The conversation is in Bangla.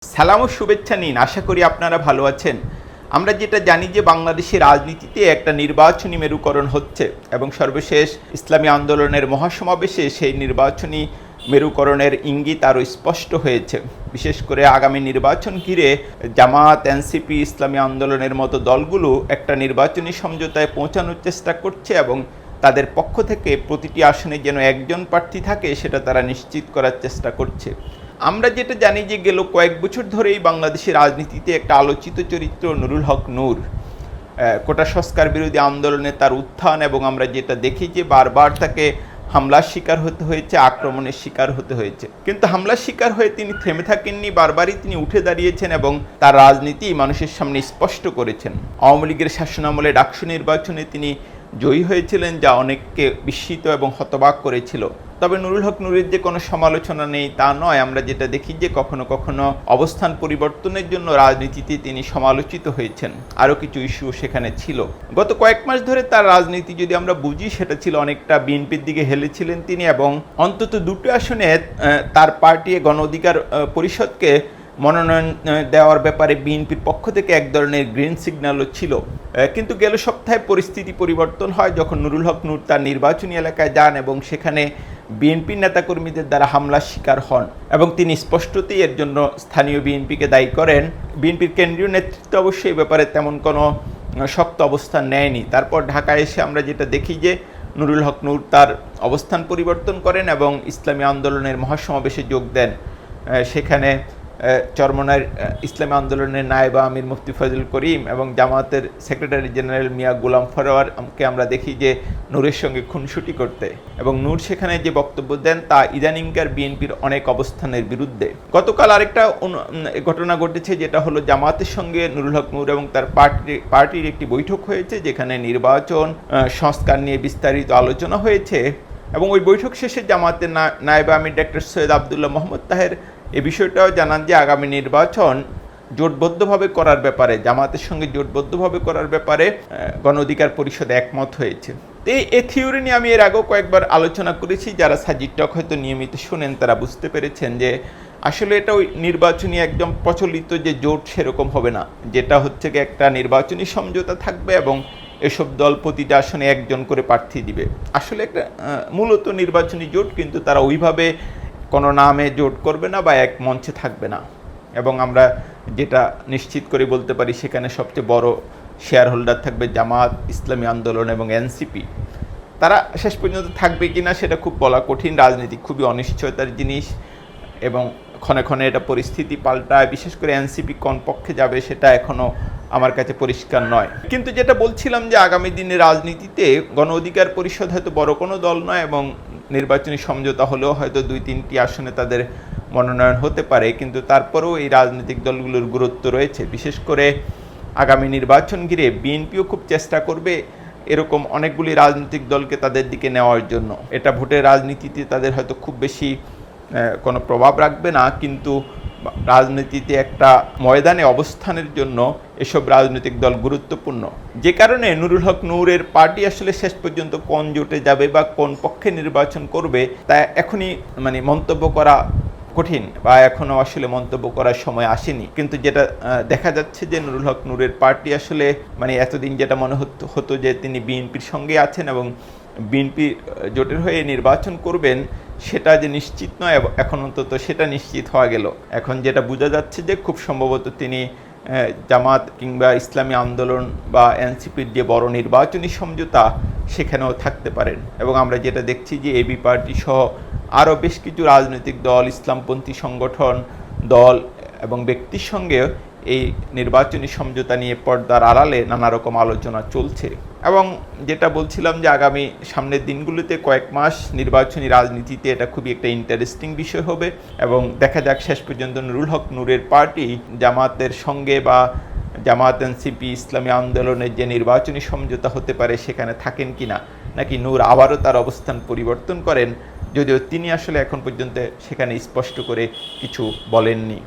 সালাম ও শুভেচ্ছা নিন। আশা করি আপনারা ভালো আছেন। আমরা যেটা জানি যে বাংলাদেশের রাজনীতিতে একটা নির্বাচনী মেরুকরণ হচ্ছে এবং সর্বশেষ ইসলামী আন্দোলনের মহাসমাবেশে সেই নির্বাচনী মেরুকরণের ইঙ্গিত আরও স্পষ্ট হয়েছে। বিশেষ করে আগামী নির্বাচন ঘিরে জামাত, এনসিপি, ইসলামী আন্দোলনের মতো দলগুলো একটা নির্বাচনী সমঝোতায় পৌঁছানোর চেষ্টা করছে এবং তাদের পক্ষ থেকে প্রতিটি আসনে যেন একজন প্রার্থী থাকে সেটা তারা নিশ্চিত করার চেষ্টা করছে। আমরা যেটা জানি যে গেল কয়েক বছর ধরেই বাংলাদেশের রাজনীতিতে একটা আলোচিত চরিত্র নুরুল হক নূর। কোটা সংস্কার বিরোধী আন্দোলনে তার উত্থান এবং আমরা যেটা দেখি যে বারবার তাকে হামলার শিকার হতে হয়েছে, আক্রমণের শিকার হতে হয়েছে, কিন্তু হামলার শিকার হয়ে তিনি থেমে থাকেননি। বারবারই তিনি উঠে দাঁড়িয়েছেন এবং তার রাজনীতি মানুষের সামনে স্পষ্ট করেছেন। আওয়ামী লীগের শাসনামলে ডাকসু নির্বাচনে তিনি জয়ী হয়েছিলেন, যা অনেককে বিস্মিত এবং হতবাক করেছিল। তবে নুরুল হক নূরের যে কোনো সমালোচনা নেই তা নয়। আমরা যেটা দেখি যে কখনো কখনো অবস্থান পরিবর্তনের জন্য রাজনীতিতে তিনি সমালোচিত হয়েছেন। আরও কিছু ইস্যু সেখানে ছিল। গত কয়েক মাস ধরে তার রাজনীতি যদি আমরা বুঝি, সেটা ছিল অনেকটা বিএনপির দিকে হেলেছিলেন তিনি, এবং অন্তত দুটো আসনে তার পার্টি গণ অধিকার পরিষদকে মনোনয়ন দেওয়ার ব্যাপারে বিএনপির পক্ষ থেকে এক ধরনের গ্রিন সিগন্যালও ছিল। কিন্তু গেল সপ্তাহে পরিস্থিতি পরিবর্তন হয় যখন নুরুল হক নূর তার নির্বাচনী এলাকায় যান এবং সেখানে বিএনপির নেতাকর্মীদের দ্বারা হামলার শিকার হন এবং তিনি স্পষ্টতই এর জন্য স্থানীয় বিএনপিকে দায়ী করেন। বিএনপির কেন্দ্রীয় নেতৃত্ব অবশ্যই এই ব্যাপারে তেমন কোনো শক্ত অবস্থান নেয়নি। তারপর ঢাকায় এসে আমরা যেটা দেখি যে নুরুল হক নূর তার অবস্থান পরিবর্তন করেন এবং ইসলামী আন্দোলনের মহাসমাবেশে যোগ দেন। সেখানে চরমনার ইসলামী আন্দোলনের নায়েব আমির মুফতি ফজল করিম এবং জামাতের সেক্রেটারি জেনারেল মিয়া গোলাম ফরওয়ারকে আমরা দেখি যে নূরের সঙ্গে খুনসুটি করতে, এবং নূর সেখানে যে বক্তব্য দেন তা ইদানিংকার বিএনপির অনেক অবস্থানের বিরুদ্ধে। গতকাল আরেকটা ঘটনা ঘটেছে, যেটা হলো জামাতের সঙ্গে নুরুল হক নূর এবং তার পার্টির একটি বৈঠক হয়েছে, যেখানে নির্বাচন সংস্কার নিয়ে বিস্তারিত আলোচনা হয়েছে। এবং ওই বৈঠক শেষে জামাতের নায়েব আমির ডক্টর সৈয়দ আবদুল্লাহ মোহাম্মদ তাহের এ বিষয়টাও জানান যে আগামী নির্বাচন জোটবদ্ধভাবে করার ব্যাপারে, জামাতের সঙ্গে জোটবদ্ধভাবে করার ব্যাপারে গণ অধিকার পরিষদ একমত হয়েছে। এই থিওরি নিয়ে আমি এর আগেও কয়েকবার আলোচনা করেছি। যারা সাজিদ টক হয়তো নিয়মিত শোনেন তারা বুঝতে পেরেছেন যে আসলে এটা ওই নির্বাচনী একদম প্রচলিত যে জোট সেরকম হবে না, যেটা হচ্ছে কি একটা নির্বাচনী সমঝোতা থাকবে এবং এসব দল প্রতিটা আসনে একজন করে প্রার্থী দিবে। আসলে একটা মূলত নির্বাচনী জোট, কিন্তু তারা ওইভাবে কোনো নামে জোট করবে না বা এক মঞ্চে থাকবে না। এবং আমরা যেটা নিশ্চিত করে বলতে পারি, সেখানে সবচেয়ে বড় শেয়ার হোল্ডার থাকবে জামাত, ইসলামী আন্দোলন এবং এনসিপি। তারা শেষ পর্যন্ত থাকবে কি না সেটা খুব বলা কঠিন। রাজনীতি খুবই অনিশ্চয়তার জিনিস এবং ক্ষণে ক্ষণে এটা পরিস্থিতি পাল্টায়। বিশেষ করে এনসিপি কোন পক্ষে যাবে সেটা এখনও আমার কাছে পরিষ্কার নয়। কিন্তু যেটা বলছিলাম যে আগামী দিনে রাজনীতিতে গণ অধিকার পরিষদ হয়তো বড় কোনো দল নয় এবং নির্বাচনী সমঝোতা হলেও হয়তো 2-3টি আসনে তাদের মনোনয়ন হতে পারে, কিন্তু তারপরেও এই রাজনৈতিক দলগুলোর গুরুত্ব রয়েছে। বিশেষ করে আগামী নির্বাচন ঘিরে বিএনপিও খুব চেষ্টা করবে এরকম অনেকগুলি রাজনৈতিক দলকে তাদের দিকে নেওয়ার জন্য। এটা ভোটের রাজনীতিতে তাদের হয়তো খুব বেশি কোনো প্রভাব রাখবে না, কিন্তু রাজনীতিতে একটা ময়দানে অবস্থানের জন্য এসব রাজনৈতিক দল গুরুত্বপূর্ণ। যে কারণে নুরুল হক নূরের পার্টি আসলে শেষ পর্যন্ত কোন জোটে যাবে বা কোন পক্ষে নির্বাচন করবে তা এখনই মন্তব্য করা কঠিন, বা এখনও আসলে মন্তব্য করার সময় আসেনি। কিন্তু যেটা দেখা যাচ্ছে যে নুরুল হক নূরের পার্টি আসলে এতদিন যেটা মনে হতো যে তিনি বিএনপির সঙ্গে আছেন এবং বিএনপি জোটের হয়ে নির্বাচন করবেন, সেটা যে নিশ্চিত নয়, এখন অন্তত সেটা নিশ্চিত হওয়া গেল। এখন যেটা বোঝা যাচ্ছে যে খুব সম্ভবত তিনি জামাত কিংবা ইসলামী আন্দোলন বা এনসিপির যে বড় নির্বাচনী সমঝোতা সেখানেও থাকতে পারেন। এবং আমরা যেটা দেখছি যে এবি পার্টি সহ আরও বেশ কিছু রাজনৈতিক দল, ইসলামপন্থী সংগঠন, দল এবং ব্যক্তির সঙ্গে এই নির্বাচনী সমঝোতা নিয়ে পর্দার আড়ালে নানা রকম আলোচনা চলছে। এবং যেটা বলছিলাম যে আগামী সামনের দিনগুলোতে কয়েক মাস নির্বাচনী রাজনীতিতে এটা খুবই একটা ইন্টারেস্টিং বিষয় হবে এবং দেখা যাক শেষ পর্যন্ত নুরুল হক নূরের পার্টি জামাতের সঙ্গে বা জামাত, এনসিপি, ইসলামী আন্দোলনের যে নির্বাচনী সমঝোতা হতে পারে সেখানে থাকেন কিনা, নাকি নূর আবারও তার অবস্থান পরিবর্তন করেন, যদিও তিনি আসলে এখন পর্যন্ত সেখানে স্পষ্ট করে কিছু বলেননি।